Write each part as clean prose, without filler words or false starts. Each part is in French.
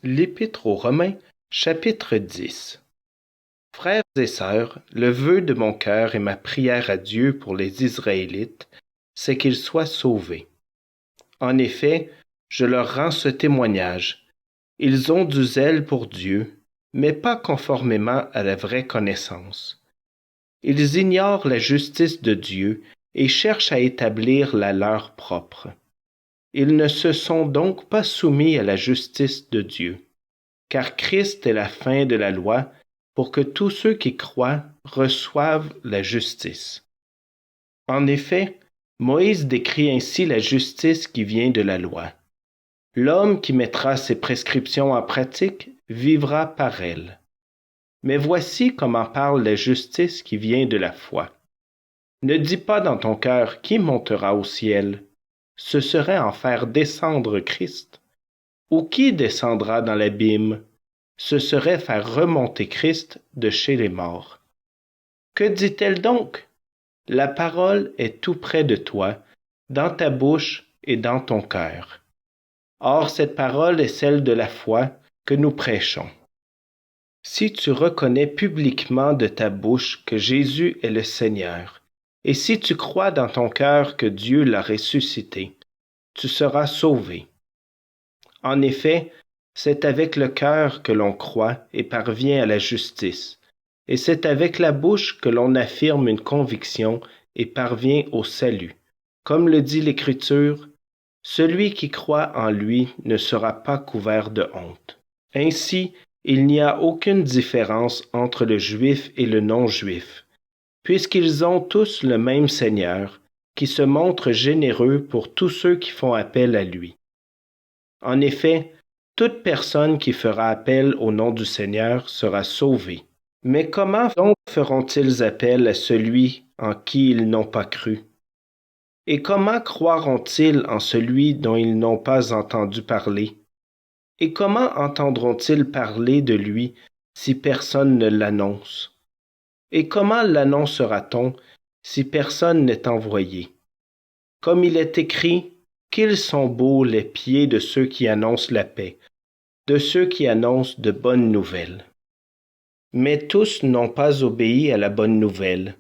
L'Épître aux Romains, chapitre 10. Frères et sœurs, le vœu de mon cœur et ma prière à Dieu pour les Israélites, c'est qu'ils soient sauvés. En effet, je leur rends ce témoignage. Ils ont du zèle pour Dieu, mais pas conformément à la vraie connaissance. Ils ignorent la justice de Dieu et cherchent à établir la leur propre. Ils ne se sont donc pas soumis à la justice de Dieu, car Christ est la fin de la loi pour que tous ceux qui croient reçoivent la justice. En effet, Moïse décrit ainsi la justice qui vient de la loi. L'homme qui mettra ses prescriptions en pratique vivra par elles. Mais voici comment parle la justice qui vient de la foi. Ne dis pas dans ton cœur qui montera au ciel. Ce serait en faire descendre Christ. Ou qui descendra dans l'abîme? Ce serait faire remonter Christ de chez les morts. Que dit-elle donc? La parole est tout près de toi, dans ta bouche et dans ton cœur. Or, cette parole est celle de la foi que nous prêchons. Si tu reconnais publiquement de ta bouche que Jésus est le Seigneur, et si tu crois dans ton cœur que Dieu l'a ressuscité, tu seras sauvé. En effet, c'est avec le cœur que l'on croit et parvient à la justice, et c'est avec la bouche que l'on affirme une conviction et parvient au salut. Comme le dit l'Écriture, « Celui qui croit en lui ne sera pas couvert de honte. » Ainsi, il n'y a aucune différence entre le juif et le non-juif, puisqu'ils ont tous le même Seigneur, qui se montre généreux pour tous ceux qui font appel à lui. En effet, toute personne qui fera appel au nom du Seigneur sera sauvée. Mais comment donc feront-ils appel à celui en qui ils n'ont pas cru? Et comment croiront-ils en celui dont ils n'ont pas entendu parler? Et comment entendront-ils parler de lui si personne ne l'annonce? Et comment l'annoncera-t-on si personne n'est envoyé? Comme il est écrit, qu'ils sont beaux les pieds de ceux qui annoncent la paix, de ceux qui annoncent de bonnes nouvelles. Mais tous n'ont pas obéi à la bonne nouvelle.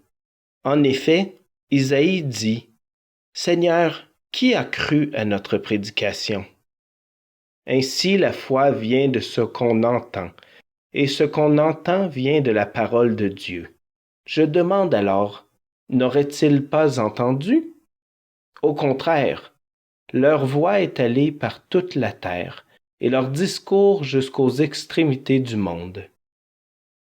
En effet, Isaïe dit, « Seigneur, qui a cru à notre prédication? » Ainsi la foi vient de ce qu'on entend, et ce qu'on entend vient de la parole de Dieu. Je demande alors, n'auraient-ils pas entendu? Au contraire, leur voix est allée par toute la terre, et leur discours jusqu'aux extrémités du monde.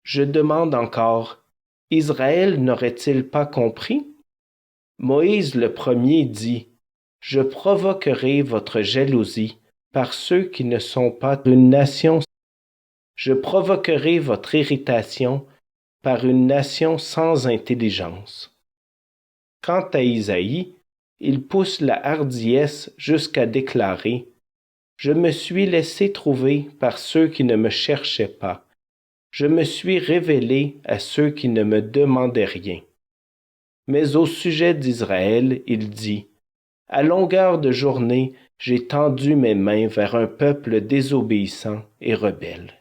Je demande encore, Israël n'aurait-il pas compris? Moïse le premier dit, « Je provoquerai votre jalousie par ceux qui ne sont pas d'une nation. Je provoquerai votre irritation par une nation sans intelligence. » Quant à Isaïe, il pousse la hardiesse jusqu'à déclarer, « Je me suis laissé trouver par ceux qui ne me cherchaient pas. Je me suis révélé à ceux qui ne me demandaient rien. » Mais au sujet d'Israël, il dit, « À longueur de journée, j'ai tendu mes mains vers un peuple désobéissant et rebelle. »